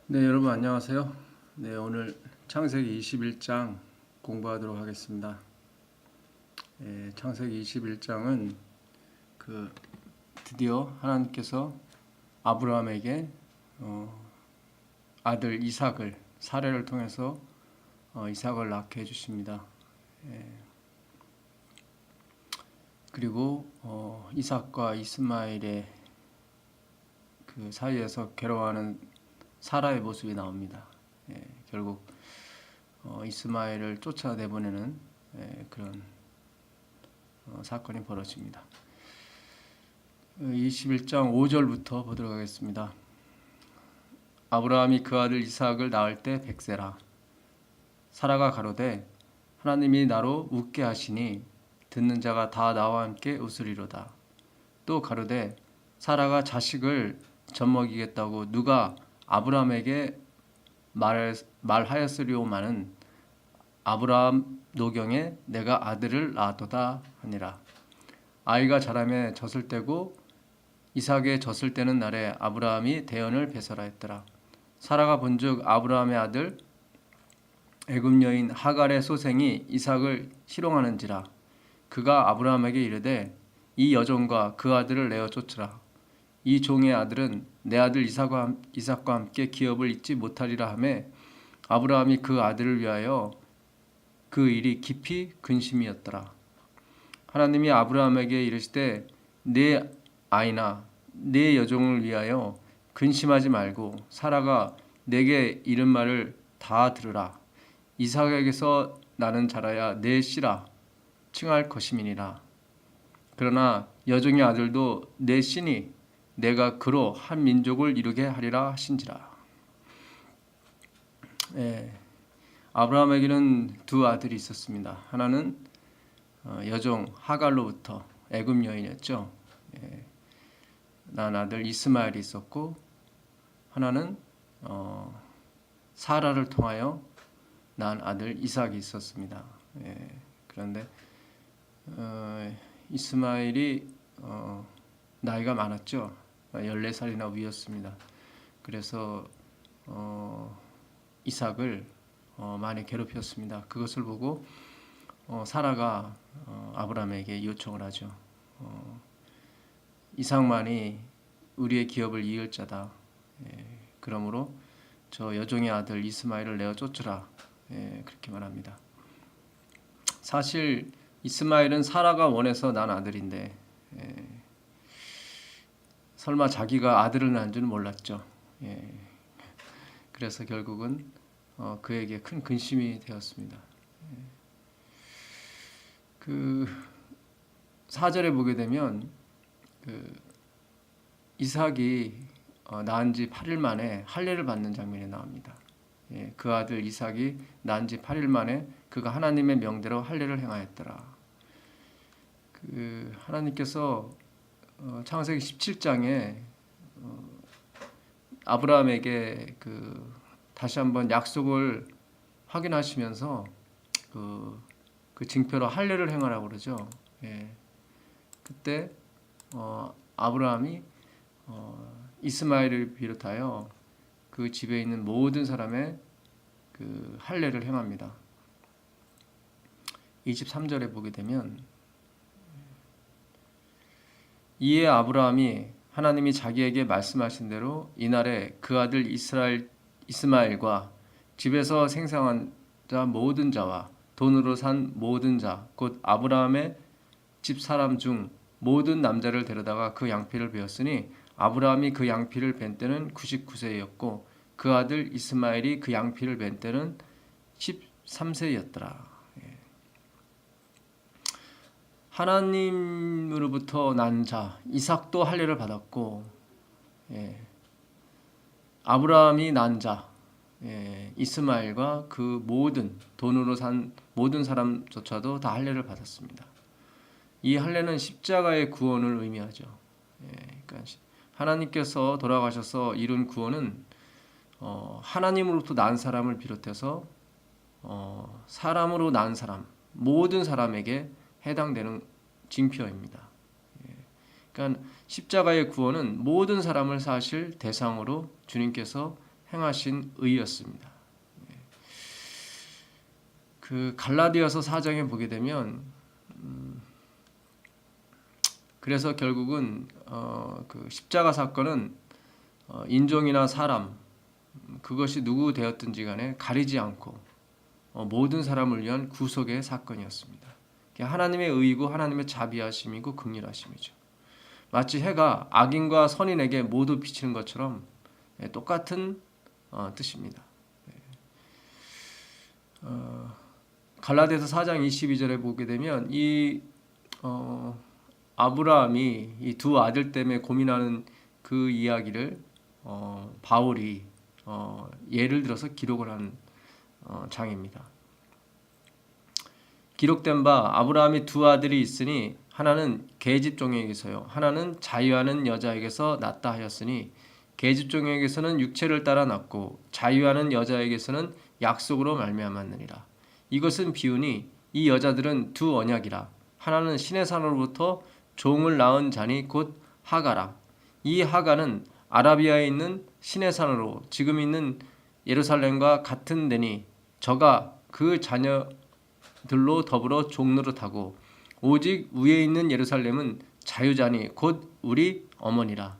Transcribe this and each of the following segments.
네, 여러분 안녕하세요. 네, 오늘 창세기 21장 공부하도록 하겠습니다. 창세기 21장은 드디어 하나님께서 아브라함에게 아들 이삭을 사례를 통해서 이삭을 낳게 해주십니다. 그리고 이삭과 이스마엘의 그 사이에서 괴로워하는 사라의 모습이 나옵니다. 결국 이스마엘을 쫓아내보내는 그런 사건이 벌어집니다. 21장 5절부터 보도록 하겠습니다. 아브라함이 그 아들 이삭을 낳을 때 100세라. 사라가 가로되 하나님이 나로 웃게 하시니 듣는 자가 다 나와 함께 웃으리로다. 또 가로되 사라가 자식을 젖먹이겠다고 누가 아브라함에게 말하였으리오마는 아브라함 노경에 내가 아들을 낳았도다 하니라. 아이가 자라매 젖을 떼고 이삭의 젖을 떼는 날에 아브라함이 대언을 배설하였더라. 사라가 본즉 아브라함의 아들 애굽 여인 하갈의 소생이 이삭을 희롱하는지라. 그가 아브라함에게 이르되 이 여종과 그 아들을 내어 쫓으라. 이 종의 아들은 내 아들 이삭과 함께 기업을 잊지 못하리라 하매 아브라함이 그 아들을 위하여 그 일이 깊이 근심이었더라. 하나님이 아브라함에게 이르시되 내 아이나 내 여종을 위하여 근심하지 말고 사라가 내게 이른 말을 다 들으라. 이삭에게서 나는 자라야 내 씨라 칭할 것임이니라. 그러나 여종의 아들도 내 씨니 내가 그로 한 민족을 이루게 하리라 하신지라. 아브라함에게는 두 아들이 있었습니다. 하나는 여종 하갈로부터 애굽 여인이었죠. 난 아들 이스마엘이 있었고 하나는 사라를 통하여 난 아들 이삭이 있었습니다. 그런데 이스마엘이 나이가 많았죠. 14살이나 위였습니다. 그래서 이삭을 많이 괴롭혔습니다. 그것을 보고 사라가 아브라함에게 요청을 하죠. 이삭만이 우리의 기업을 이을 자다. 그러므로 저 여종의 아들 이스마엘을 내어 쫓으라. 그렇게 말합니다. 사실 이스마엘은 사라가 원해서 난 아들인데 설마 자기가 아들을 낳은 줄은 몰랐죠. 그래서 결국은 그에게 큰 근심이 되었습니다. 그 4절에 보게 되면 이삭이 낳은 지 8일 만에 할례를 받는 장면이 나옵니다. 그 아들 이삭이 낳은 지 8일 만에 그가 하나님의 명대로 할례를 행하였더라. 하나님께서 창세기 17장에 아브라함에게 다시 한번 약속을 확인하시면서 그 징표로 할례를 행하라고 그러죠. 그때 아브라함이 이스마엘을 비롯하여 그 집에 있는 모든 사람의 그 할례를 행합니다. 23절에 보게 되면 이에 아브라함이 하나님이 자기에게 말씀하신 대로 이날에 그 아들 이스마엘과 집에서 생생한 자 모든 자와 돈으로 산 모든 자 곧 아브라함의 집 사람 중 모든 남자를 데려다가 그 양피를 베었으니 아브라함이 그 양피를 벤 때는 99세였고 그 아들 이스마엘이 그 양피를 벤 때는 13세였더라. 하나님으로부터 난 자 이삭도 할례를 받았고 아브라함이 난 자 이스마엘과 그 모든 돈으로 산 모든 사람조차도 다 할례를 받았습니다. 이 할례는 십자가의 구원을 의미하죠. 그러니까 하나님께서 돌아가셔서 이룬 구원은 하나님으로부터 난 사람을 비롯해서 사람으로 난 사람 모든 사람에게 해당되는 징표입니다. 그러니까 십자가의 구원은 모든 사람을 사실 대상으로 주님께서 행하신 의였습니다. 그 갈라디아서 4장에 보게 되면 그래서 결국은 그 십자가 사건은 인종이나 사람 그것이 누구 되었든지 간에 가리지 않고 모든 사람을 위한 구속의 사건이었습니다. 하나님의 의이고 하나님의 자비하심이고 긍휼하심이죠. 마치 해가 악인과 선인에게 모두 비치는 것처럼 똑같은 뜻입니다. 갈라디아서 4장 22절에 보게 되면 이 아브라함이 이 두 아들 때문에 고민하는 그 이야기를 바울이 예를 들어서 기록을 한 장입니다. 기록된 바 아브라함이 두 아들이 있으니 하나는 계집종에게서요 하나는 자유하는 여자에게서 낳다 하였으니 계집종에게서는 육체를 따라 낳고 자유하는 여자에게서는 약속으로 말미암았느니라. 이것은 비유니 이 여자들은 두 언약이라. 하나는 신의 산으로부터 종을 낳은 자니 곧 하가라. 이 하가는 아라비아에 있는 신의 산으로 지금 있는 예루살렘과 같은 데니 저가 그 자녀들로 더불어 종노릇하고 오직 위에 있는 예루살렘은 자유자니 곧 우리 어머니라.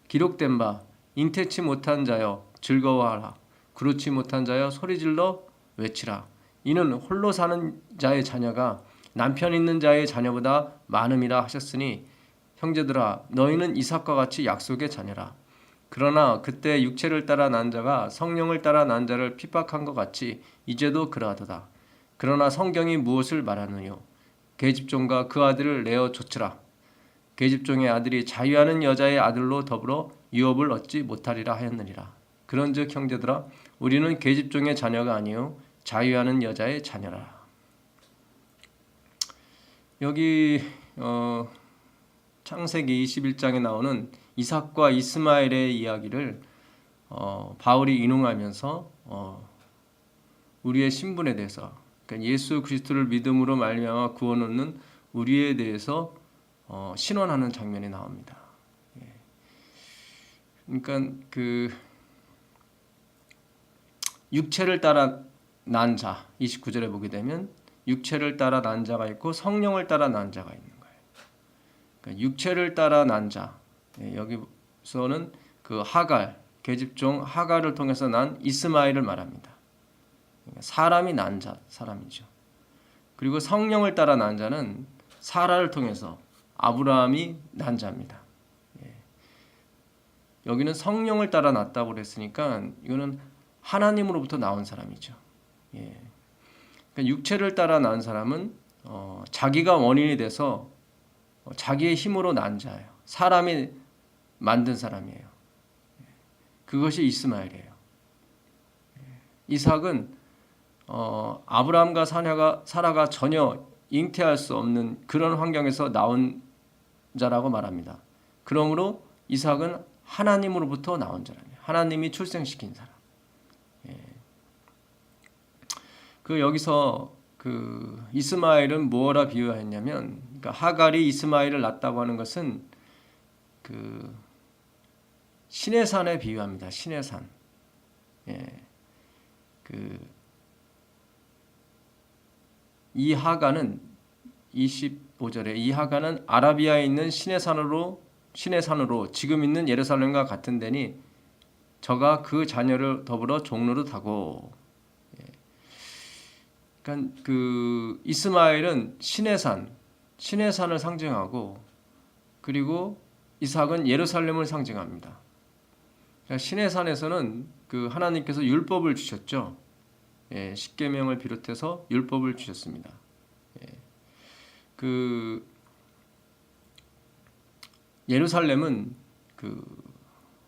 기록된 바 인태치 못한 자여 즐거워하라. 그렇지 못한 자여 소리질러 외치라. 이는 홀로 사는 자의 자녀가 남편 있는 자의 자녀보다 많음이라 하셨으니 형제들아 너희는 이삭과 같이 약속의 자녀라. 그러나 그때 육체를 따라 난 자가 성령을 따라 난 자를 핍박한 것 같이 이제도 그러하도다. 그러나 성경이 무엇을 말하느뇨? 계집종과 그 아들을 내어 쫓으라. 계집종의 아들이 자유하는 여자의 아들로 더불어 유업을 얻지 못하리라 하였느니라. 그런즉 형제들아 우리는 계집종의 자녀가 아니요 자유하는 여자의 자녀라. 여기 창세기 21장에 나오는 이삭과 이스마엘의 이야기를 바울이 인용하면서 우리의 신분에 대해서 그러니까 예수 그리스도를 믿음으로 말미암아 구원 얻는 우리에 대해서 신원하는 장면이 나옵니다. 그러니까 그 육체를 따라 난 자 29절에 보게 되면 육체를 따라 난 자가 있고 성령을 따라 난 자가 있는 거예요. 그러니까 육체를 따라 난 자 여기서는 그 하갈 계집종 하갈을 통해서 난 이스마엘을 말합니다. 그러니까 사람이 난 자 사람이죠. 그리고 성령을 따라 난 자는 사라를 통해서 아브라함이 난 자입니다. 여기는 성령을 따라 났다고 그랬으니까 이거는 하나님으로부터 나온 사람이죠. 그러니까 육체를 따라 난 사람은 자기가 원인이 돼서 자기의 힘으로 난 자예요. 사람이 만든 사람이에요. 그것이 이스마엘이에요. 이삭은 아브라함과 사라가 전혀 잉태할 수 없는 그런 환경에서 나온 자라고 말합니다. 그러므로 이삭은 하나님으로부터 나온 자라네요. 하나님이 출생시킨 사람. 그 여기서 그 이스마엘은 뭐라 비유하였냐면, 그러니까 하갈이 이스마엘을 낳았다고 하는 것은 그 신의 산에 비유합니다. 신의 산. 이 하갈은 25절에 이 하갈은 아라비아에 있는 신의 산으로 지금 있는 예루살렘과 같은 데니 저가 그 자녀를 더불어 종노릇하고. 그러니까 그 이스마엘은 신의 산을 상징하고, 그리고 이삭은 예루살렘을 상징합니다. 그러니까 신의 산에서는 그 하나님께서 율법을 주셨죠. 십계명을 비롯해서 율법을 주셨습니다. 그 예루살렘은 그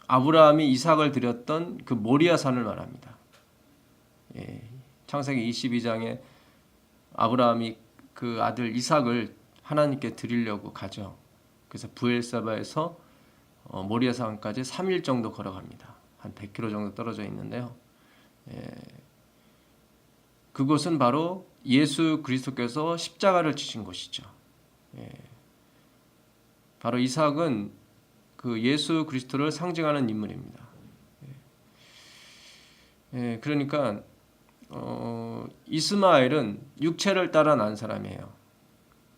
아브라함이 이삭을 드렸던 그 모리아 산을 말합니다. 창세기 22장에 아브라함이 그 아들 이삭을 하나님께 드리려고 가죠. 그래서 부엘사바에서 모리아 산까지 3일 정도 걸어갑니다. 한 100km 정도 떨어져 있는데요. 그곳은 바로 예수 그리스도께서 십자가를 지신 곳이죠. 바로 이삭은 그 예수 그리스도를 상징하는 인물입니다. 예, 그러니까 이스마엘은 육체를 따라 난 사람이에요.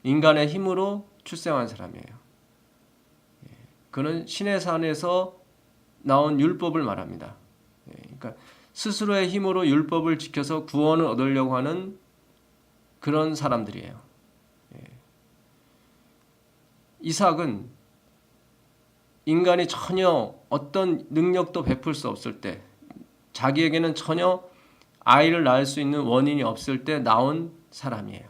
인간의 힘으로 출생한 사람이에요. 그는 신의 산에서 나온 율법을 말합니다. 그러니까 스스로의 힘으로 율법을 지켜서 구원을 얻으려고 하는 그런 사람들이에요. 이삭은 인간이 전혀 어떤 능력도 베풀 수 없을 때, 자기에게는 전혀 아이를 낳을 수 있는 원인이 없을 때 나온 사람이에요.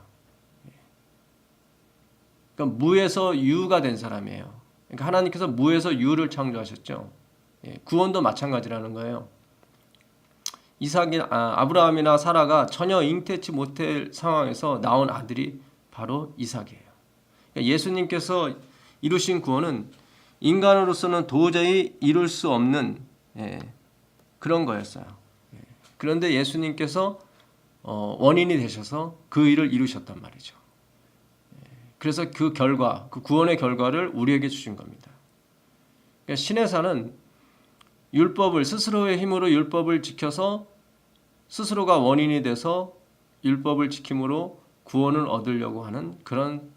그러니까 무에서 유가 된 사람이에요. 그러니까 하나님께서 무에서 유를 창조하셨죠. 구원도 마찬가지라는 거예요. 아브라함이나 사라가 전혀 잉태치 못할 상황에서 나온 아들이 바로 이삭이에요. 그러니까 예수님께서 이루신 구원은 인간으로서는 도저히 이룰 수 없는 그런 거였어요. 그런데 예수님께서 원인이 되셔서 그 일을 이루셨단 말이죠. 그래서 그 결과, 그 구원의 결과를 우리에게 주신 겁니다. 그러니까 신의 산은 율법을 스스로의 힘으로 율법을 지켜서 스스로가 원인이 돼서 율법을 지킴으로 구원을 얻으려고 하는 그런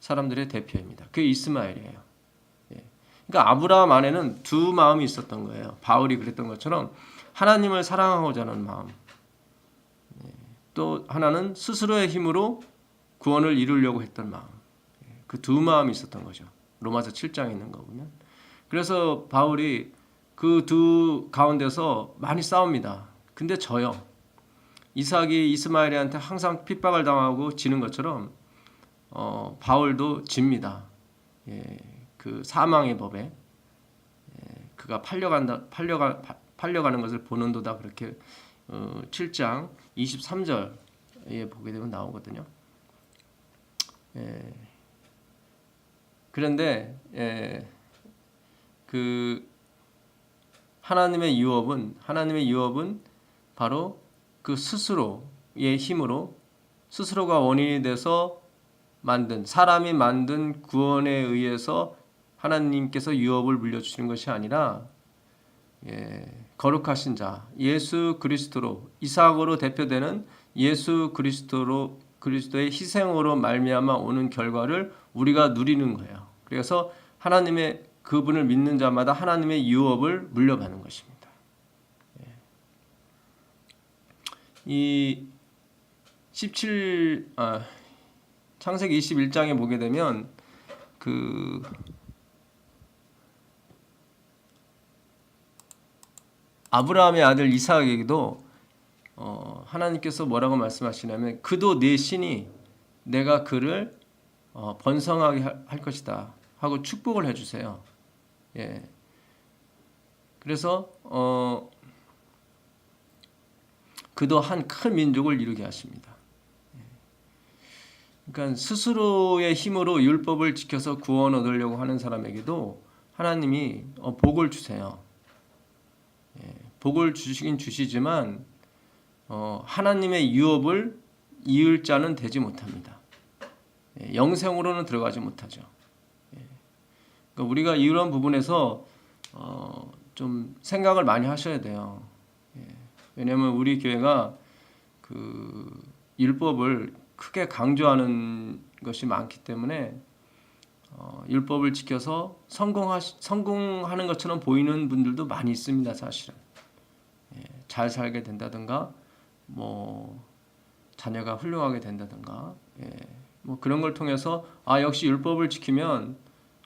사람들의 대표입니다. 그게 이스마엘이에요. 그러니까 아브라함 안에는 두 마음이 있었던 거예요. 바울이 그랬던 것처럼 하나님을 사랑하고자 하는 마음, 또 하나는 스스로의 힘으로 구원을 이루려고 했던 마음, 그 두 마음이 있었던 거죠. 로마서 7장에 있는 거 보면. 그래서 바울이 그 두 가운데서 많이 싸웁니다. 근데 져요. 이삭이 이스마엘한테 항상 핍박을 당하고 지는 것처럼 바울도 집니다. 그 사망의 법에 그가 팔려가는 것을 보는도다, 그렇게 7장 23절에 보게 되면 나오거든요. 그런데 그 하나님의 유업은 바로 그 스스로의 힘으로 스스로가 원인이 돼서 사람이 만든 구원에 의해서 하나님께서 유업을 물려주시는 것이 아니라 거룩하신 자 예수 그리스도로, 이삭으로 대표되는 예수 그리스도의 희생으로 말미암아 오는 결과를 우리가 누리는 거예요. 그래서 하나님의 그분을 믿는 자마다 하나님의 유업을 물려받는 것입니다. 이 창세기 21장에 보게 되면 그 아브라함의 아들 이삭에게도 하나님께서 뭐라고 말씀하시냐면 그도 내 신이 내가 그를 번성하게 할 것이다 하고 축복을 해주세요. 그래서 그도 한 큰 민족을 이루게 하십니다. 그러니까 스스로의 힘으로 율법을 지켜서 구원 얻으려고 하는 사람에게도 하나님이 복을 주세요. 복을 주시긴 주시지만 하나님의 유업을 이을 자는 되지 못합니다. 영생으로는 들어가지 못하죠. 그러니까 우리가 이런 부분에서 좀 생각을 많이 하셔야 돼요. 왜냐하면 우리 교회가 그 율법을 크게 강조하는 것이 많기 때문에 율법을 지켜서 성공하는 것처럼 보이는 분들도 많이 있습니다. 사실은 잘 살게 된다든가 뭐 자녀가 훌륭하게 된다든가 뭐 그런 걸 통해서 역시 율법을 지키면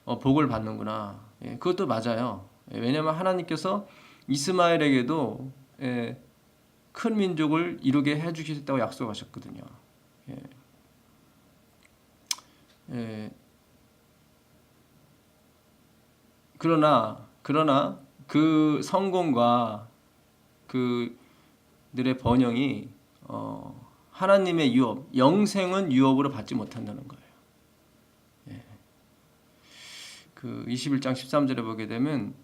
복을 받는구나. 그것도 맞아요. 왜냐하면 하나님께서 이스마엘에게도 큰 민족을 이루게 해주시겠다고 약속하셨거든요. 그러나 그 성공과 그들의 번영이 하나님의 유업, 영생은 유업으로 받지 못한다는 거예요. 그 21장 13절에 보게 되면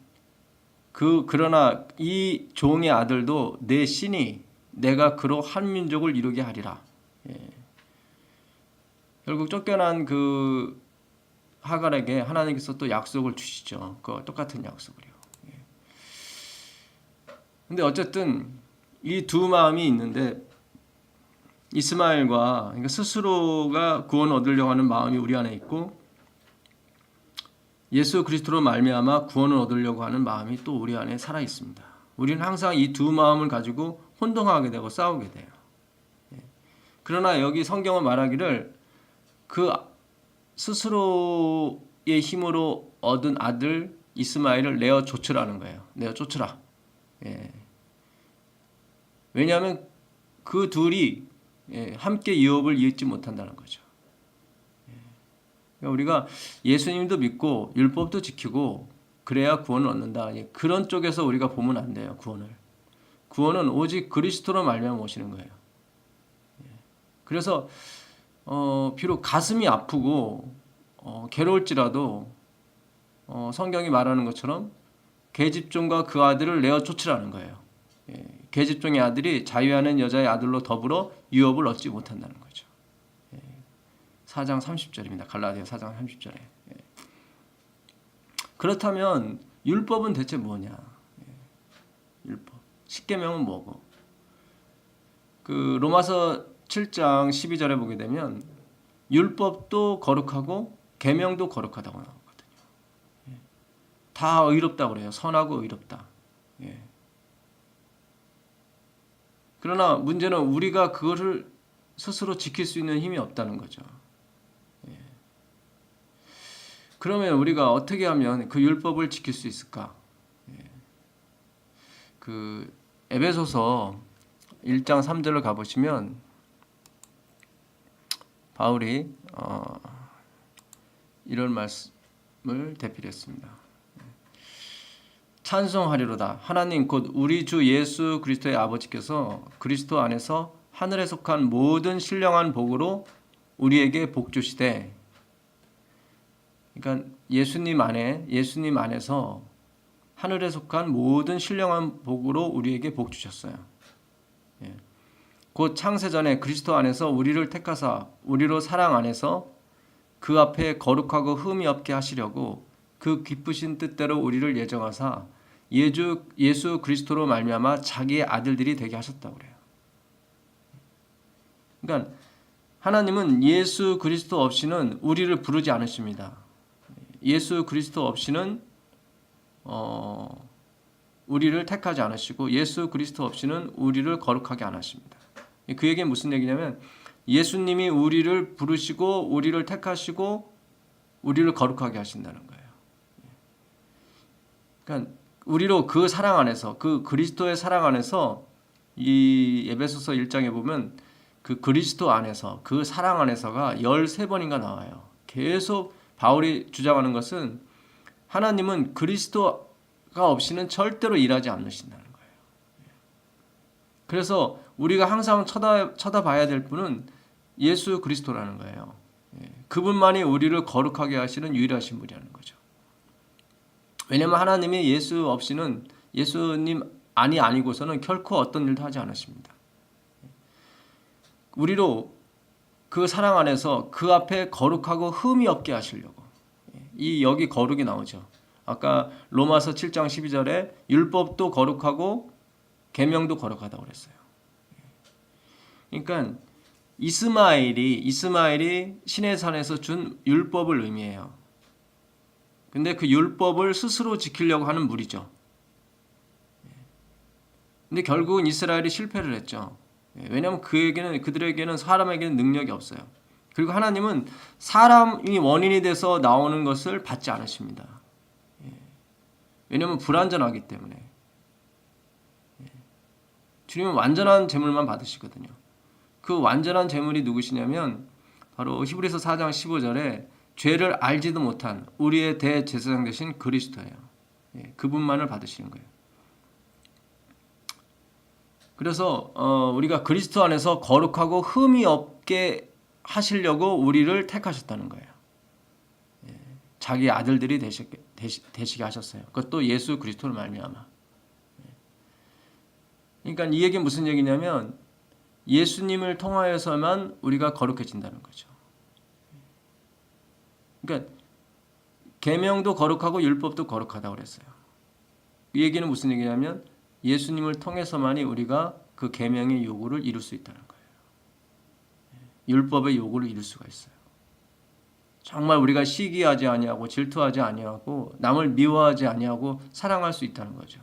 그러나 이 종의 아들도 내 신이 내가 그로 한 민족을 이루게 하리라. 결국 쫓겨난 그 하갈에게 하나님께서 또 약속을 주시죠. 그 똑같은 약속을요. 근데 어쨌든 이 두 마음이 있는데 이스마엘과 그러니까 스스로가 구원 얻으려고 하는 마음이 우리 안에 있고 예수 그리스도로 말미암아 구원을 얻으려고 하는 마음이 또 우리 안에 살아 있습니다. 우리는 항상 이 두 마음을 가지고 혼동하게 되고 싸우게 돼요. 그러나 여기 성경은 말하기를 그 스스로의 힘으로 얻은 아들 이스마엘을 내어 쫓으라는 거예요. 내어 쫓으라. 예. 왜냐하면 그 둘이 함께 유업을 이었지 못한다는 거죠. 그러니까 우리가 예수님도 믿고 율법도 지키고 그래야 구원을 얻는다. 그런 쪽에서 우리가 보면 안 돼요. 구원은 오직 그리스도로 말미암아 오시는 거예요. 그래서 비록 가슴이 아프고 괴로울지라도 성경이 말하는 것처럼 계집종과 그 아들을 내어 쫓으라는 거예요. 계집종의 아들이 자유하는 여자의 아들로 더불어 유업을 얻지 못한다는 거죠. 4장 30절입니다. 갈라디아 4장 30절에. 그렇다면 율법은 대체 뭐냐? 율법. 십계명은 뭐고? 그 로마서 7장 12절에 보게 되면 율법도 거룩하고 계명도 거룩하다고 나오거든요. 다 의롭다고 그래요. 선하고 의롭다. 그러나 문제는 우리가 그것을 스스로 지킬 수 있는 힘이 없다는 거죠. 그러면 우리가 어떻게 하면 그 율법을 지킬 수 있을까? 그 에베소서 1장 3절을 가보시면 바울이 이런 말씀을 대필했습니다. 찬송하리로다. 하나님 곧 우리 주 예수 그리스도의 아버지께서 그리스도 안에서 하늘에 속한 모든 신령한 복으로 우리에게 복 주시되. 그러니까 예수님 안에서 하늘에 속한 모든 신령한 복으로 우리에게 복 주셨어요. 곧 창세전에 그리스도 안에서 우리를 택하사 우리로 사랑 안에서 그 앞에 거룩하고 흠이 없게 하시려고 그 기쁘신 뜻대로 우리를 예정하사 예수 그리스도로 말미암아 자기의 아들들이 되게 하셨다고 그래요. 그러니까 하나님은 예수 그리스도 없이는 우리를 부르지 않으십니다. 예수 그리스도 없이는 우리를 택하지 않으시고 예수 그리스도 없이는 우리를 거룩하게 안 하십니다. 그 얘기는 무슨 얘기냐면 예수님이 우리를 부르시고 우리를 택하시고 우리를 거룩하게 하신다는 거예요. 그러니까 우리로 그 사랑 안에서 그 그리스도의 사랑 안에서 이 에베소서 1장에 보면 그 그리스도 안에서 그 사랑 안에서가 13번인가 나와요. 계속 바울이 주장하는 것은 하나님은 그리스도가 없이는 절대로 일하지 않으신다는 거예요. 그래서 우리가 항상 쳐다봐야 될 분은 예수 그리스도라는 거예요. 그분만이 우리를 거룩하게 하시는 유일하신 분이라는 거죠. 왜냐하면 하나님이 예수 없이는 예수님 아니고서는 결코 어떤 일도 하지 않으십니다. 우리로 그 사랑 안에서 그 앞에 거룩하고 흠이 없게 하시려고. 여기 거룩이 나오죠. 아까 로마서 7장 12절에 율법도 거룩하고 계명도 거룩하다고 그랬어요. 그러니까 이스마엘이 시내산에서 준 율법을 의미해요. 근데 그 율법을 스스로 지키려고 하는 무리죠. 근데 결국은 이스라엘이 실패를 했죠. 왜냐하면 그들에게는 사람에게는 능력이 없어요. 그리고 하나님은 사람이 원인이 돼서 나오는 것을 받지 않으십니다. 왜냐하면 불완전하기 때문에. 주님은 완전한 제물만 받으시거든요. 그 완전한 제물이 누구시냐면 바로 히브리서 4장 15절에 죄를 알지도 못한 우리의 대제사장 되신 그리스도예요. 그분만을 받으시는 거예요. 그래서 우리가 그리스도 안에서 거룩하고 흠이 없게 하시려고 우리를 택하셨다는 거예요. 자기 아들들이 되시게 하셨어요. 그것도 예수 그리스도를 말미암아. 그러니까 이 얘기는 무슨 얘기냐면 예수님을 통하여서만 우리가 거룩해진다는 거죠. 그러니까 계명도 거룩하고 율법도 거룩하다고 그랬어요. 이 얘기는 무슨 얘기냐면 예수님을 통해서만이 우리가 그 계명의 요구를 이룰 수 있다는 거예요. 율법의 요구를 이룰 수가 있어요. 정말 우리가 시기하지 아니하고 질투하지 아니하고 남을 미워하지 아니하고 사랑할 수 있다는 거죠.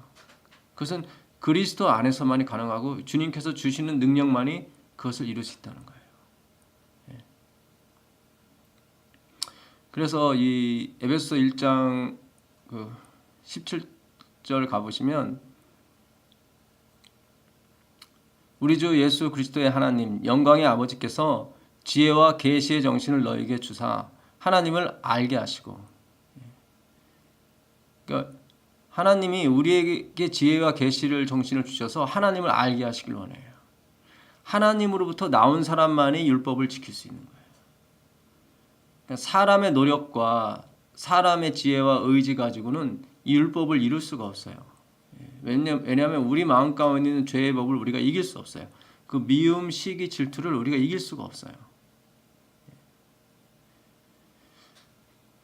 그것은 그리스도 안에서만이 가능하고 주님께서 주시는 능력만이 그것을 이룰 수 있다는 거예요. 그래서 이 에베소 1장 17절 가보시면 우리 주 예수 그리스도의 하나님 영광의 아버지께서 지혜와 계시의 정신을 너희에게 주사 하나님을 알게 하시고, 그러니까 하나님이 우리에게 지혜와 계시를 정신을 주셔서 하나님을 알게 하시길 원해요. 하나님으로부터 나온 사람만이 율법을 지킬 수 있는 거예요. 그러니까 사람의 노력과 사람의 지혜와 의지 가지고는 이 율법을 이룰 수가 없어요. 왜냐하면 우리 마음 가운데 있는 죄의 법을 우리가 이길 수 없어요. 그 미움, 시기, 질투를 우리가 이길 수가 없어요.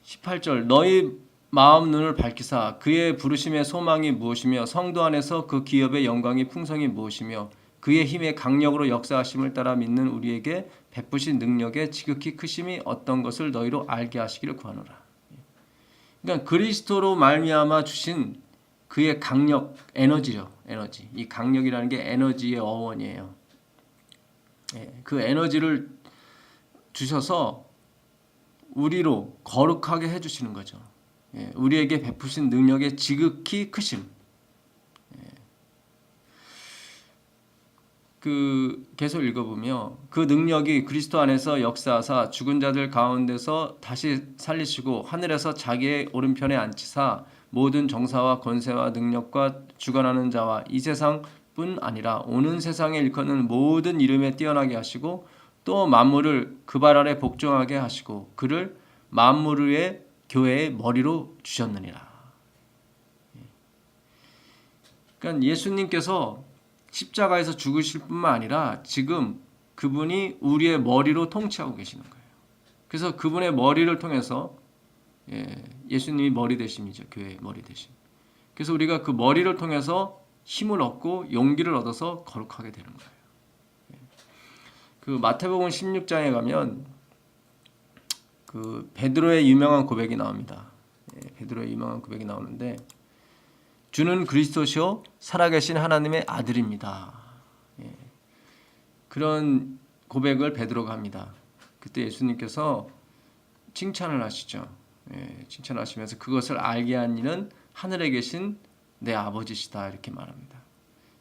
18절 너희 마음 눈을 밝히사 그의 부르심의 소망이 무엇이며 성도 안에서 그 기업의 영광이 풍성이 무엇이며 그의 힘의 강력으로 역사하심을 따라 믿는 우리에게 베푸신 능력의 지극히 크심이 어떤 것을 너희로 알게 하시기를 구하노라. 그러니까 그리스도로 말미암아 주신 그의 강력, 에너지죠. 에너지. 이 강력이라는 게 에너지의 어원이에요. 그 에너지를 주셔서 우리로 거룩하게 해주시는 거죠. 우리에게 베푸신 능력의 지극히 크심. 계속 읽어보며 그 능력이 그리스도 안에서 역사하사 죽은 자들 가운데서 다시 살리시고 하늘에서 자기의 오른편에 앉히사 모든 정사와 권세와 능력과 주관하는 자와 이 세상뿐 아니라 오는 세상에 일컫는 모든 이름에 뛰어나게 하시고 또 만물을 그 발 아래 복종하게 하시고 그를 만물 위의 교회의 머리로 주셨느니라. 그러니까 예수님께서 십자가에서 죽으실 뿐만 아니라 지금 그분이 우리의 머리로 통치하고 계시는 거예요. 그래서 그분의 머리를 통해서 예수님이 머리 되심이죠. 교회의 머리 되심. 그래서 우리가 그 머리를 통해서 힘을 얻고 용기를 얻어서 거룩하게 되는 거예요. 그 마태복음 16장에 가면 그 베드로의 유명한 고백이 나옵니다. 베드로의 유명한 고백이 나오는데 주는 그리스도시요 살아계신 하나님의 아들입니다. 그런 고백을 베드로가 합니다. 그때 예수님께서 칭찬을 하시죠. 칭찬하시면서 그것을 알게 한 이는 하늘에 계신 내 아버지시다 이렇게 말합니다.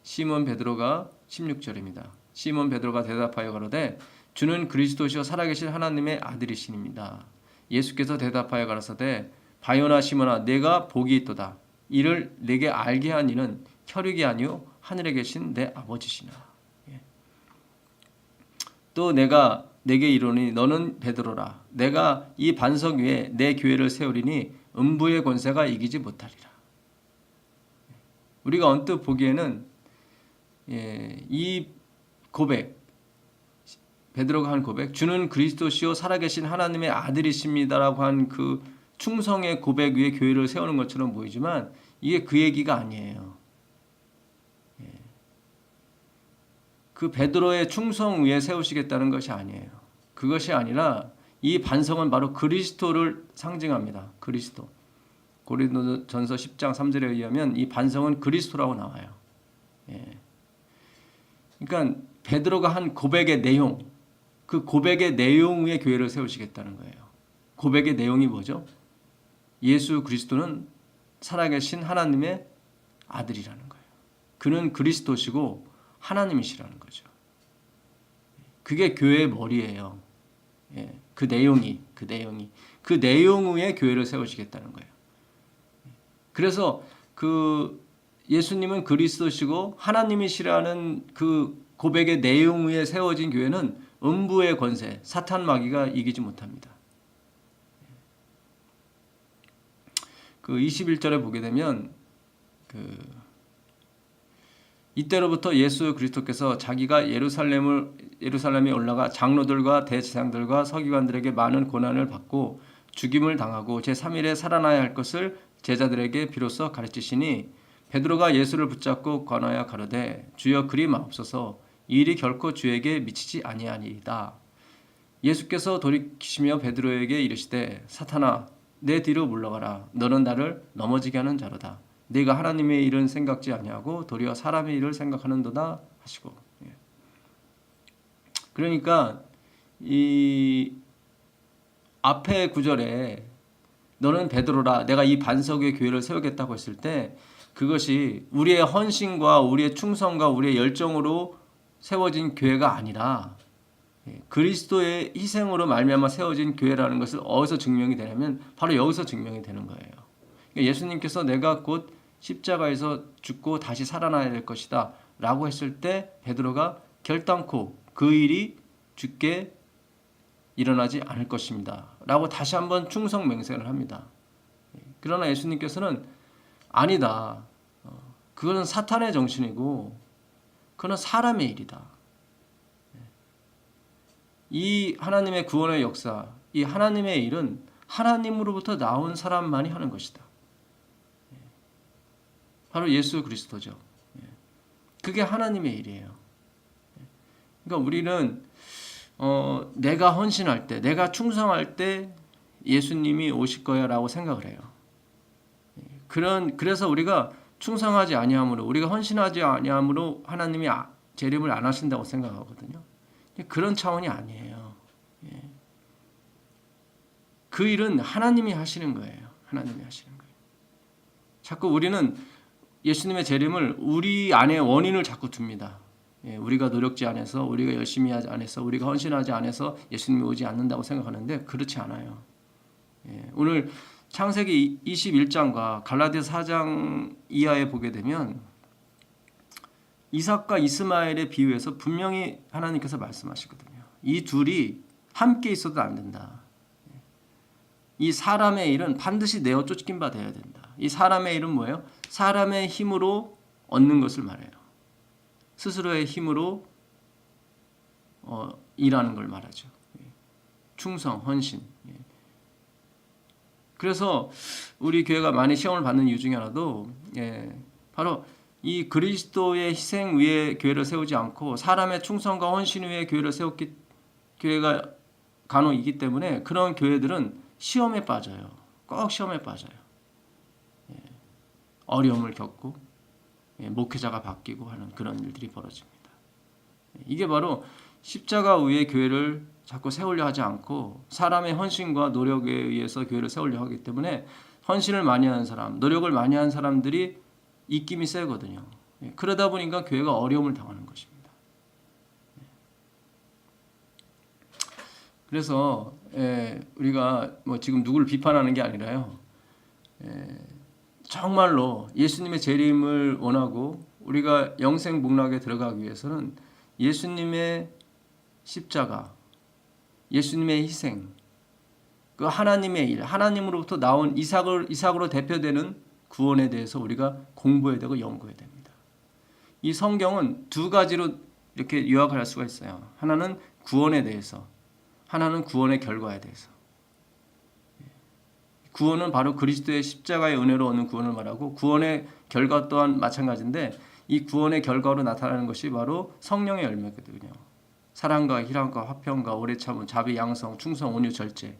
시몬 베드로가 16절입니다. 시몬 베드로가 대답하여 가로되 주는 그리스도시요 살아계신 하나님의 아들이시니이다. 예수께서 대답하여 가라사대 바요나 시몬아 내가 복이 있도다. 이를 내게 알게 한 이는 혈육이 아니요 하늘에 계신 내 아버지시나. 또 내가 내게 이르노니 너는 베드로라. 내가 이 반석 위에 내 교회를 세우리니 음부의 권세가 이기지 못하리라. 우리가 언뜻 보기에는 이 고백, 베드로가 한 고백, 주는 그리스도시요 살아계신 하나님의 아들이십니다라고 한 그 충성의 고백 위에 교회를 세우는 것처럼 보이지만 이게 그 얘기가 아니에요. 그 베드로의 충성 위에 세우시겠다는 것이 아니에요. 그것이 아니라 이 반석은 바로 그리스도를 상징합니다. 그리스도. 고린도전서 10장 3절에 의하면 이 반석은 그리스도라고 나와요. 그러니까 베드로가 한 고백의 내용, 그 고백의 내용 위에 교회를 세우시겠다는 거예요. 고백의 내용이 뭐죠? 예수 그리스도는 살아계신 하나님의 아들이라는 거예요. 그는 그리스도시고 하나님이시라는 거죠. 그게 교회의 머리예요. 그 내용 위에 교회를 세우시겠다는 거예요. 그래서 그 예수님은 그리스도시고 하나님이시라는 그 고백의 내용 위에 세워진 교회는 음부의 권세, 사탄 마귀가 이기지 못합니다. 그 21절에 보게 되면 이때로부터 예수 그리스도께서 자기가 예루살렘에 올라가 장로들과 대제사장들과 서기관들에게 많은 고난을 받고 죽임을 당하고 제3일에 살아나야 할 것을 제자들에게 비로소 가르치시니 베드로가 예수를 붙잡고 권하여 가로되 주여 그리 마옵소서 이 일이 결코 주에게 미치지 아니하니이다. 예수께서 돌이키시며 베드로에게 이르시되 사탄아 내 뒤로 물러가라. 너는 나를 넘어지게 하는 자로다. 네가 하나님의 일은 생각지 아니하고 도리어 사람의 일을 생각하는도다 하시고. 그러니까 이 앞에 구절에 너는 베드로라 내가 이 반석의 교회를 세우겠다고 했을 때 그것이 우리의 헌신과 우리의 충성과 우리의 열정으로 세워진 교회가 아니라 그리스도의 희생으로 말미암아 세워진 교회라는 것을 어디서 증명이 되냐면 바로 여기서 증명이 되는 거예요. 그러니까 예수님께서 내가 곧 십자가에서 죽고 다시 살아나야 될 것이다 라고 했을 때 베드로가 결단코 그 일이 죽게 일어나지 않을 것입니다 라고 다시 한번 충성 맹세를 합니다. 그러나 예수님께서는 아니다. 그것은 사탄의 정신이고 그건 사람의 일이다. 이 하나님의 구원의 역사, 이 하나님의 일은 하나님으로부터 나온 사람만이 하는 것이다. 바로 예수 그리스도죠. 그게 하나님의 일이에요. 그러니까 우리는 내가 헌신할 때, 내가 충성할 때 예수님이 오실 거야라고 생각을 해요. 그래서 우리가 충성하지 아니함으로, 우리가 헌신하지 아니함으로 하나님이 재림을 안 하신다고 생각하거든요. 그런 차원이 아니에요. 그 일은 하나님이 하시는 거예요. 하나님이 하시는 거예요. 자꾸 우리는 예수님의 재림을 우리 안에 원인을 자꾸 둡니다. 우리가 노력지 않아서, 우리가 열심히 하지 않아서, 우리가 헌신하지 않아서 예수님이 오지 않는다고 생각하는데 그렇지 않아요. 오늘 창세기 21장과 갈라디아서 4장 이하에 보게 되면 이삭과 이스마엘의 비유에서 분명히 하나님께서 말씀하시거든요. 이 둘이 함께 있어도 안 된다. 이 사람의 일은 반드시 내어 쫓긴 바 되어야 된다. 이 사람의 일은 뭐예요? 사람의 힘으로 얻는 것을 말해요. 스스로의 힘으로 일하는 걸 말하죠. 충성, 헌신. 그래서 우리 교회가 많이 시험을 받는 이유 중에 하나도 바로 이 그리스도의 희생 위에 교회를 세우지 않고 사람의 충성과 헌신 위에 교회가 간혹 있기 때문에 그런 교회들은 시험에 빠져요. 꼭 시험에 빠져요. 어려움을 겪고 목회자가 바뀌고 하는 그런 일들이 벌어집니다. 이게 바로 십자가 위에 교회를 자꾸 세우려 하지 않고 사람의 헌신과 노력에 의해서 교회를 세우려 하기 때문에 헌신을 많이 하는 사람, 노력을 많이 하는 사람들이 입김이 세거든요. 그러다 보니까 교회가 어려움을 당하는 것입니다. 그래서 우리가 뭐 지금 누구를 비판하는 게 아니라요. 정말로 예수님의 재림을 원하고 우리가 영생 복락에 들어가기 위해서는 예수님의 십자가, 예수님의 희생, 그 하나님의 일, 하나님으로부터 나온 이삭으로 대표되는 구원에 대해서 우리가 공부해야 되고 연구해야 됩니다. 이 성경은 두 가지로 이렇게 요약을 할 수가 있어요. 하나는 구원에 대해서, 하나는 구원의 결과에 대해서. 구원은 바로 그리스도의 십자가의 은혜로 얻는 구원을 말하고 구원의 결과 또한 마찬가지인데 이 구원의 결과로 나타나는 것이 바로 성령의 열매거든요. 사랑과 희락과 화평과 오래 참음, 자비, 양성, 충성, 온유, 절제.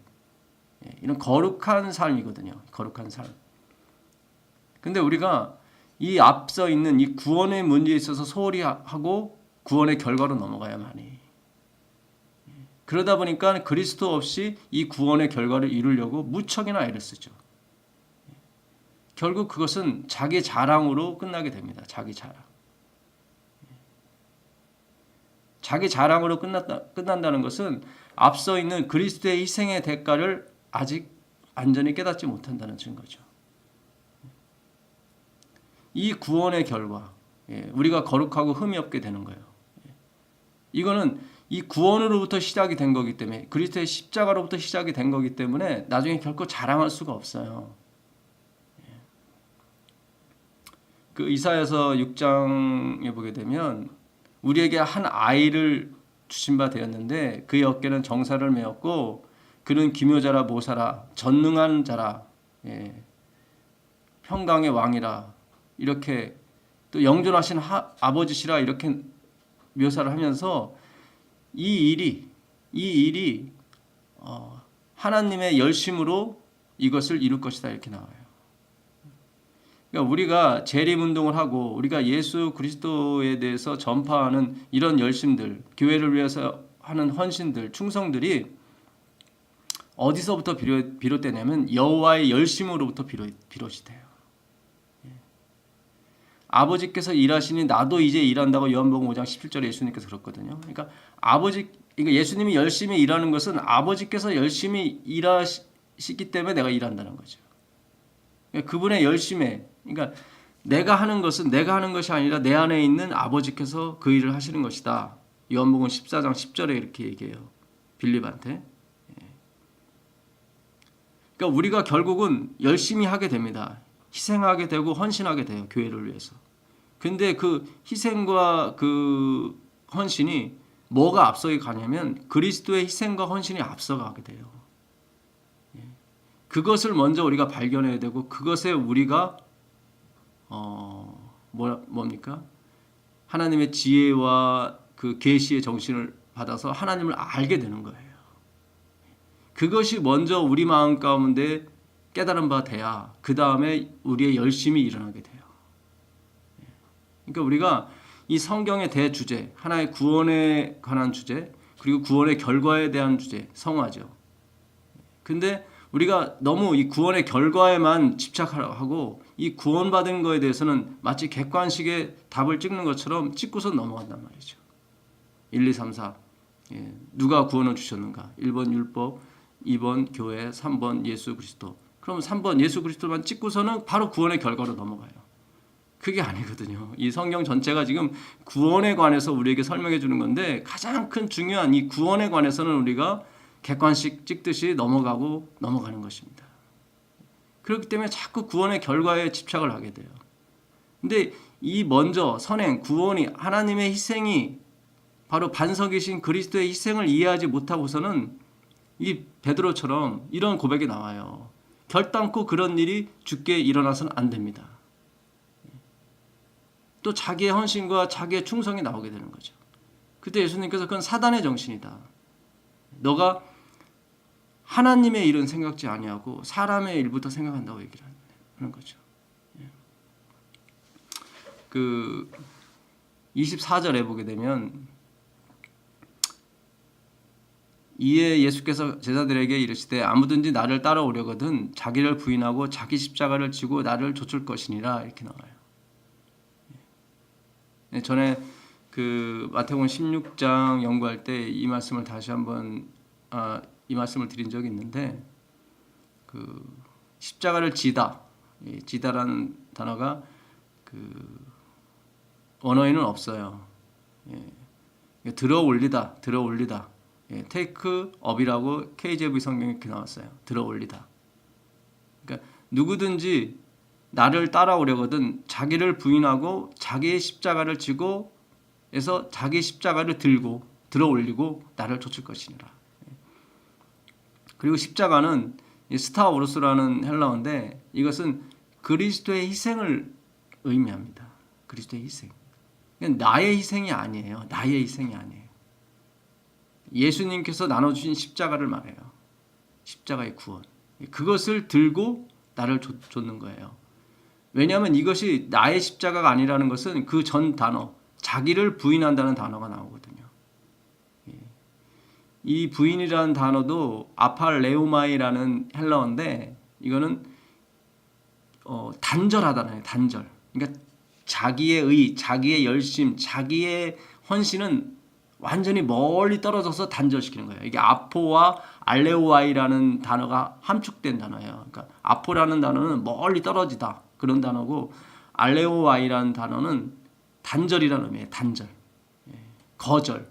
이런 거룩한 삶이거든요. 거룩한 삶. 근데 우리가 이 앞서 있는 이 구원의 문제에 있어서 소홀히 하고 구원의 결과로 넘어가야만이. 그러다 보니까 그리스도 없이 이 구원의 결과를 이루려고 무척이나 애를 쓰죠. 결국 그것은 자기 자랑으로 끝나게 됩니다. 자기 자랑. 자기 자랑으로 끝난다는 것은 앞서 있는 그리스도의 희생의 대가를 아직 완전히 깨닫지 못한다는 증거죠. 이 구원의 결과, 우리가 거룩하고 흠이 없게 되는 거예요. 이거는 이 구원으로부터 시작이 된 거기 때문에 그리스도의 십자가로부터 시작이 된 거기 때문에 나중에 결코 자랑할 수가 없어요. 그 이사야서 6장에 보게 되면 우리에게 한 아이를 주신 바 되었는데 그의 어깨는 정사를 메었고 그는 기묘자라 모사라 전능한 자라 평강의 왕이라 이렇게 또 영존하신 아버지시라 이렇게 묘사를 하면서 이 일이 하나님의 열심으로 이것을 이룰 것이다 이렇게 나와요. 그러니까 우리가 재림운동을 하고 우리가 예수 그리스도에 대해서 전파하는 이런 열심들, 교회를 위해서 하는 헌신들, 충성들이 어디서부터 비롯되냐면 여호와의 열심으로부터 비롯이 돼요. 아버지께서 일하시니 나도 이제 일한다고 요한복음 5장 17절에 예수님께서 그랬거든요. 그러니까 예수님이 열심히 일하는 것은 아버지께서 열심히 일하시기 때문에 내가 일한다는 거죠. 그러니까 그분의 열심에, 그러니까 내가 하는 것이 아니라 내 안에 있는 아버지께서 그 일을 하시는 것이다. 요한복음 14장 10절에 이렇게 얘기해요. 빌립한테. 그러니까 우리가 결국은 열심히 하게 됩니다. 희생하게 되고 헌신하게 돼요. 교회를 위해서. 근데 그 희생과 그 헌신이 뭐가 앞서게 가냐면 그리스도의 희생과 헌신이 앞서가게 돼요. 그것을 먼저 우리가 발견해야 되고 그것에 우리가 뭡니까? 하나님의 지혜와 그 계시의 정신을 받아서 하나님을 알게 되는 거예요. 그것이 먼저 우리 마음 가운데 깨달은 바 돼야 그 다음에 우리의 열심이 일어나게 돼요. 그러니까 우리가 이 성경의 대주제, 하나의 구원에 관한 주제, 그리고 구원의 결과에 대한 주제, 성화죠. 근데 우리가 너무 이 구원의 결과에만 집착하고 이 구원받은 거에 대해서는 마치 객관식의 답을 찍는 것처럼 찍고서 넘어간단 말이죠. 1, 2, 3, 4. 누가 구원을 주셨는가? 1번 율법, 2번 교회, 3번 예수 그리스도. 그럼 3번 예수 그리스도만 찍고서는 바로 구원의 결과로 넘어가요. 그게 아니거든요. 이 성경 전체가 지금 구원에 관해서 우리에게 설명해 주는 건데 가장 큰 중요한 이 구원에 관해서는 우리가 객관식 찍듯이 넘어가는 것입니다. 그렇기 때문에 자꾸 구원의 결과에 집착을 하게 돼요. 근데 이 먼저 선행, 구원이 하나님의 희생이 바로 반석이신 그리스도의 희생을 이해하지 못하고서는 이 베드로처럼 이런 고백이 나와요. 결단코 그런 일이 주께 일어나서는 안 됩니다. 또 자기의 헌신과 자기의 충성이 나오게 되는 거죠. 그때 예수님께서 그건 사단의 정신이다. 너가 하나님의 일은 생각지 아니하고 사람의 일부터 생각한다고 얘기를 하는 거죠. 그 24절에 보게 되면 이에 예수께서 제자들에게 이르시되 아무든지 나를 따라오려거든 자기를 부인하고 자기 십자가를 지고 나를 좇을 것이니라 이렇게 나와요. 전에 그 마태복음 16장 연구할 때 이 말씀을 다시 한번 이 말씀을 드린 적이 있는데 그 십자가를 지다라는 단어가 그 원어에는 없어요. 들어 올리다. take up이라고 KJV 성경에 이렇게 나왔어요. 들어 올리다. 그러니까 누구든지 나를 따라오려거든 자기를 부인하고 자기의 십자가를 지고 해서 자기 십자가를 들고 들어 올리고 나를 좇을 것이니라. 그리고 십자가는 스타우로스라는 헬라어인데 이것은 그리스도의 희생을 의미합니다. 그리스도의 희생. 나의 희생이 아니에요. 예수님께서 나눠주신 십자가를 말해요. 십자가의 구원. 그것을 들고 나를 좇는 거예요. 왜냐하면 이것이 나의 십자가가 아니라는 것은 그 전 단어, 자기를 부인한다는 단어가 나오거든요. 이 부인이라는 단어도 아팔레오마이라는 헬라어인데 이거는 단절하다는 단절. 그러니까 자기의 의, 자기의 열심, 자기의 헌신은 완전히 멀리 떨어져서 단절시키는 거예요. 이게 아포와 알레오아이라는 단어가 함축된 단어예요. 그러니까 아포라는 단어는 멀리 떨어지다 그런 단어고 알레오아이라는 단어는 단절이라는 의미예요. 단절, 거절,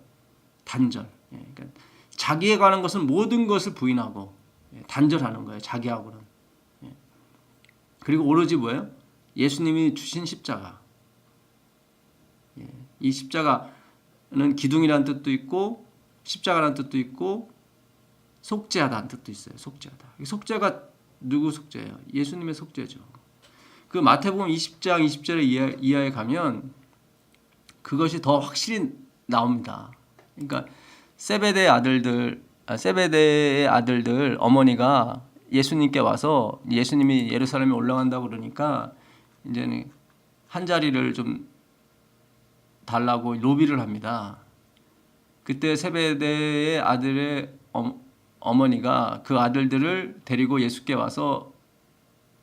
단절. 그러니까 자기에 관한 것은 모든 것을 부인하고 단절하는 거예요. 자기하고는. 그리고 오로지 뭐예요? 예수님이 주신 십자가. 이 십자가는 기둥이라는 뜻도 있고 십자가라는 뜻도 있고 속죄하다는 뜻도 있어요. 속죄하다. 속죄가 누구 속죄예요? 예수님의 속죄죠. 그 마태복음 20장 20절의 이하에 가면 그것이 더 확실히 나옵니다. 그러니까 세베대의 아들들 어머니가 예수님께 와서 예수님이 예루살렘에 올라간다고 그러니까 이제는 한 자리를 좀 달라고 로비를 합니다. 그때 세베대의 아들의 어머니가 그 아들들을 데리고 예수께 와서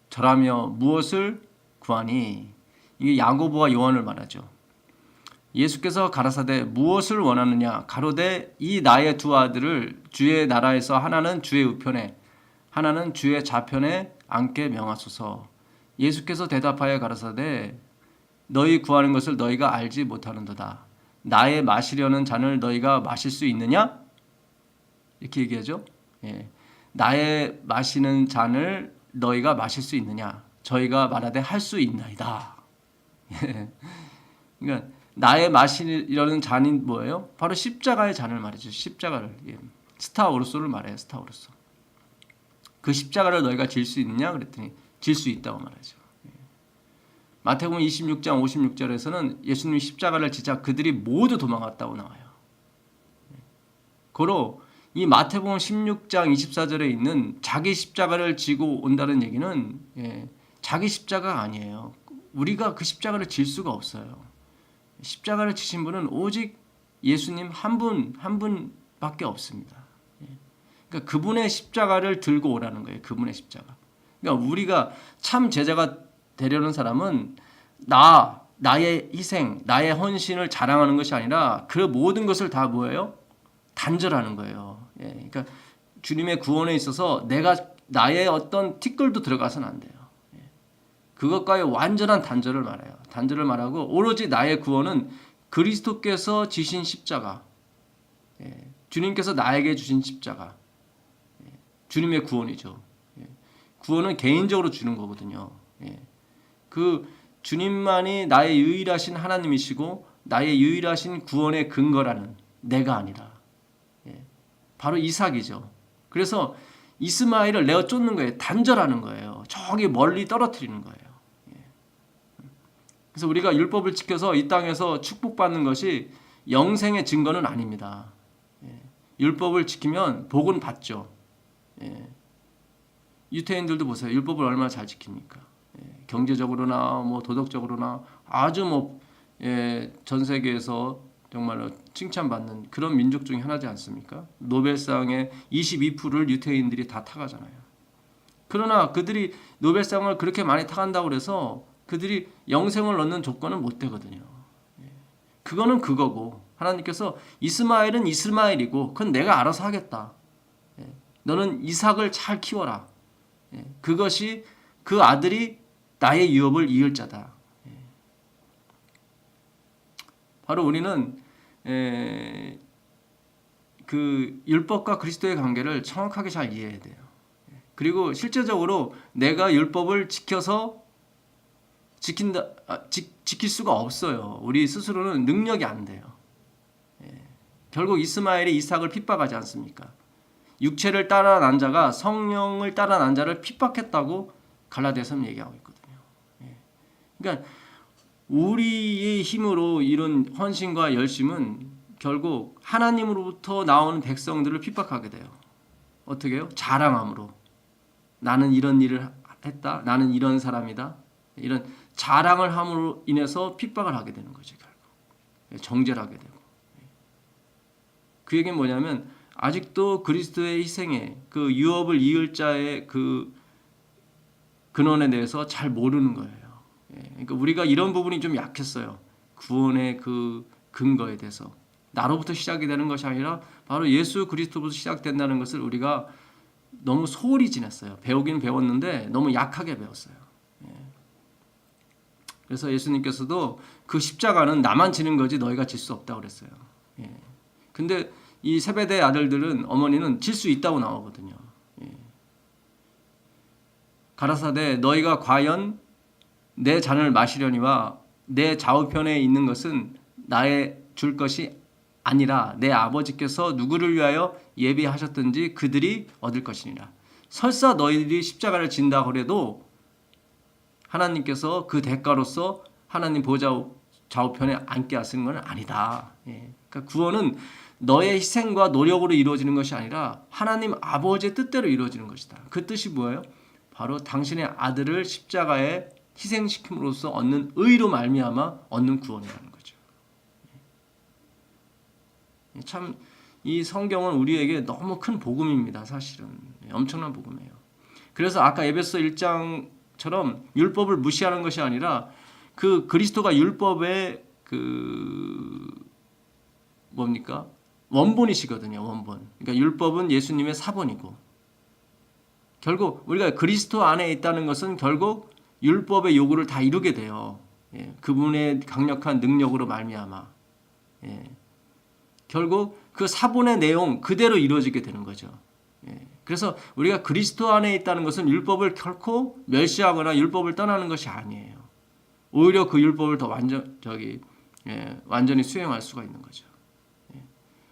절하며 무엇을 구하니? 이게 야고보와 요한을 말하죠. 예수께서 가라사대 무엇을 원하느냐? 가로되 이 나의 두 아들을 주의 나라에서 하나는 주의 우편에 하나는 주의 좌편에 앉게 명하소서. 예수께서 대답하여 가라사대 너희 구하는 것을 너희가 알지 못하는도다. 나의 마시려는 잔을 너희가 마실 수 있느냐? 이렇게 얘기하죠. 예. 나의 마시는 잔을 너희가 마실 수 있느냐? 저희가 말하되 할 수 있나이다. 그러니까 나의 마시려는 잔이 뭐예요? 바로 십자가의 잔을 말이죠. 십자가를. 예. 스타우로스를 말해요. 스타우로스. 그 십자가를 너희가 질 수 있느냐? 그랬더니 질 수 있다고 말하죠. 예. 마태복음 26장 56절에서는 예수님이 십자가를 지자 그들이 모두 도망갔다고 나와요. 예. 고로 이 마태복음 16장 24절에 있는 자기 십자가를 지고 온다는 얘기는 자기 십자가가 아니에요. 우리가 그 십자가를 질 수가 없어요. 십자가를 지신 분은 오직 예수님 한 분밖에 없습니다. 그러니까 그분의 십자가를 들고 오라는 거예요. 그분의 십자가. 그러니까 우리가 참 제자가 되려는 사람은 나의 희생, 나의 헌신을 자랑하는 것이 아니라 그 모든 것을 다 뭐예요? 단절하는 거예요. 그러니까 주님의 구원에 있어서 나의 어떤 티끌도 들어가서는 안 돼요. 그것과의 완전한 단절을 말해요. 단절을 말하고 오로지 나의 구원은 그리스도께서 지신 십자가, 주님께서 나에게 주신 십자가, 주님의 구원이죠. 구원은 개인적으로 주는 거거든요. 그 주님만이 나의 유일하신 하나님이시고 나의 유일하신 구원의 근거라는 내가 아니라 바로 이삭이죠. 그래서 이스마엘을 내어 쫓는 거예요. 단절하는 거예요. 저기 멀리 떨어뜨리는 거예요. 그래서 우리가 율법을 지켜서 이 땅에서 축복받는 것이 영생의 증거는 아닙니다. 율법을 지키면 복은 받죠. 유태인들도 보세요. 율법을 얼마나 잘 지킵니까? 경제적으로나 뭐 도덕적으로나 아주 전 세계에서 정말로 칭찬받는 그런 민족 중에 하나지 않습니까? 노벨상의 22%를 유태인들이 다 타가잖아요. 그러나 그들이 노벨상을 그렇게 많이 타간다고 해서 그들이 영생을 얻는 조건은 못 되거든요. 그거는 그거고 하나님께서 이스마엘은 이스마엘이고 그건 내가 알아서 하겠다. 너는 이삭을 잘 키워라. 그것이 그 아들이 나의 유업을 이을 자다. 바로 우리는 그 율법과 그리스도의 관계를 정확하게 잘 이해해야 돼요. 그리고 실제적으로 내가 율법을 지켜서 지킬 수가 없어요. 우리 스스로는 능력이 안 돼요. 결국 이스마엘이 이삭을 핍박하지 않습니까? 육체를 따라 난 자가 성령을 따라 난 자를 핍박했다고 갈라디아서는 얘기하고 있거든요. 그러니까 우리의 힘으로 이룬 헌신과 열심은 결국 하나님으로부터 나오는 백성들을 핍박하게 돼요. 어떻게 해요? 자랑함으로. 나는 이런 일을 했다. 나는 이런 사람이다. 이런 자랑을 함으로 인해서 핍박을 하게 되는 거죠. 결국. 정죄를 하게 되고. 그 얘기는 뭐냐면 아직도 그리스도의 희생에 그 유업을 이을 자의 그 근원에 대해서 잘 모르는 거예요. 그러니까 우리가 이런 부분이 좀 약했어요. 구원의 그 근거에 대해서. 나로부터 시작이 되는 것이 아니라 바로 예수 그리스도부터 시작된다는 것을 우리가 너무 소홀히 지냈어요. 배우긴 배웠는데 너무 약하게 배웠어요. 그래서 예수님께서도 그 십자가는 나만 지는 거지 너희가 질 수 없다고 그랬어요. 근데 이 세베대 아들들은 어머니는 질 수 있다고 나오거든요. 가라사대 너희가 과연 내 잔을 마시려니와 내 좌우편에 있는 것은 나의 줄 것이 아니라 내 아버지께서 누구를 위하여 예비하셨든지 그들이 얻을 것이니라. 설사 너희들이 십자가를 진다 그래도 하나님께서 그 대가로서 하나님 보좌 좌우편에 앉게 하시는 건 아니다. 그러니까 구원은 너의 희생과 노력으로 이루어지는 것이 아니라 하나님 아버지의 뜻대로 이루어지는 것이다. 그 뜻이 뭐예요? 바로 당신의 아들을 십자가에 희생시킴으로써 얻는 의로 말미암아 얻는 구원이라는 거죠. 참 이 성경은 우리에게 너무 큰 복음입니다. 사실은 엄청난 복음이에요. 그래서 아까 에베소 1장처럼 율법을 무시하는 것이 아니라 그 그리스도가 율법의 그 뭡니까? 원본이시거든요. 원본. 그러니까 율법은 예수님의 사본이고 결국 우리가 그리스도 안에 있다는 것은 결국 율법의 요구를 다 이루게 돼요. 그분의 강력한 능력으로 말미암아 결국 그 사본의 내용 그대로 이루어지게 되는 거죠. 그래서 우리가 그리스도 안에 있다는 것은 율법을 결코 멸시하거나 율법을 떠나는 것이 아니에요. 오히려 그 율법을 더 완전히 수행할 수가 있는 거죠.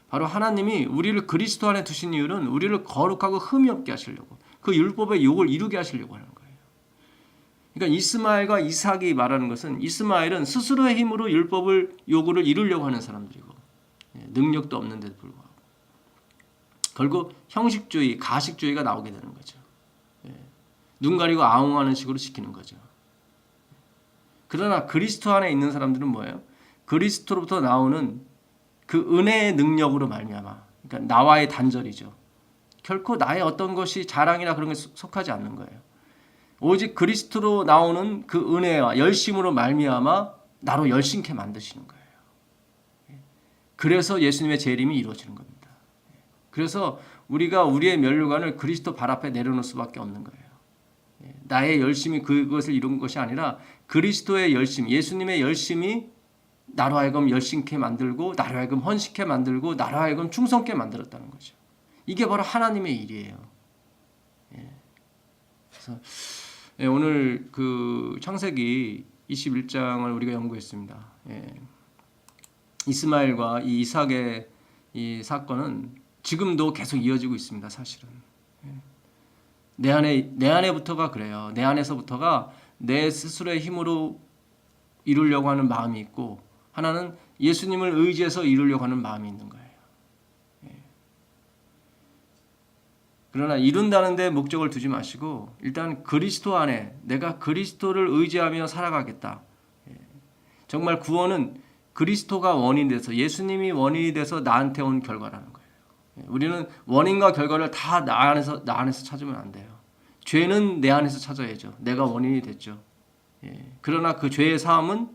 바로 하나님이 우리를 그리스도 안에 두신 이유는 우리를 거룩하고 흠이 없게 하시려고 그 율법의 욕을 이루게 하시려고 하는 거예요. 그러니까 이스마엘과 이삭이 말하는 것은 이스마엘은 스스로의 힘으로 율법을 요구를 이루려고 하는 사람들이고 능력도 없는데도 불구하고 결국 형식주의, 가식주의가 나오게 되는 거죠. 눈 가리고 아웅하는 식으로 시키는 거죠. 그러나 그리스도 안에 있는 사람들은 뭐예요? 그리스도로부터 나오는 그 은혜의 능력으로 말미암아 그러니까 나와의 단절이죠. 결코 나의 어떤 것이 자랑이나 그런 것에 속하지 않는 거예요. 오직 그리스도로 나오는 그 은혜와 열심으로 말미암아 나로 열심케 만드시는 거예요. 그래서 예수님의 재림이 이루어지는 겁니다. 그래서 우리가 우리의 면류관을 그리스도 발 앞에 내려놓을 수밖에 없는 거예요. 나의 열심이 그것을 이룬 것이 아니라 그리스도의 열심, 예수님의 열심이 나로 하여금 열심케 만들고 나로 하여금 헌신케 만들고 나로 하여금 충성케 만들었다는 거죠. 이게 바로 하나님의 일이에요. 그래서 오늘 그 창세기 21장을 우리가 연구했습니다. 이스마엘과 이 이삭의 이 사건은 지금도 계속 이어지고 있습니다. 사실은 내 안에부터가 그래요. 내 안에서부터가 내 스스로의 힘으로 이루려고 하는 마음이 있고 하나는 예수님을 의지해서 이루려고 하는 마음이 있는 거예요. 그러나 이룬다는 데 목적을 두지 마시고 일단 그리스도 안에 내가 그리스도를 의지하며 살아가겠다. 정말 구원은 그리스도가 원인이 돼서 예수님이 원인이 돼서 나한테 온 결과라는 거예요. 우리는 원인과 결과를 다 나 안에서 찾으면 안 돼요. 죄는 내 안에서 찾아야죠. 내가 원인이 됐죠. 그러나 그 죄의 사함은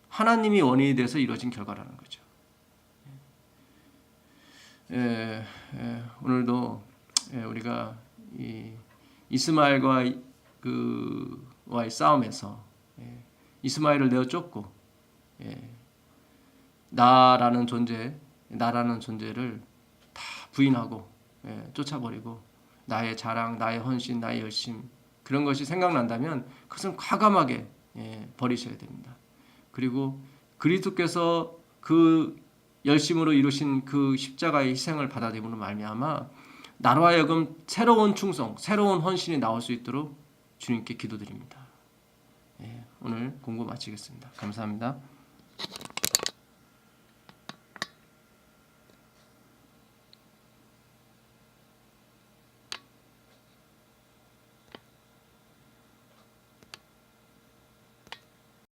하나님이 원인이 돼서 이루어진 결과라는 거죠. 오늘도 우리가 이 이스마엘과의 싸움에서 이스마엘을 내어 쫓고 나라는 존재를 다 부인하고 쫓아버리고 나의 자랑, 나의 헌신, 나의 열심 그런 것이 생각난다면 그것은 과감하게 버리셔야 됩니다. 그리고 그리스도께서 그 열심으로 이루신 그 십자가의 희생을 받아들임으로 말미암아 나로 하여금 새로운 충성, 새로운 헌신이 나올 수 있도록 주님께 기도드립니다. 오늘 공부 마치겠습니다. 감사합니다.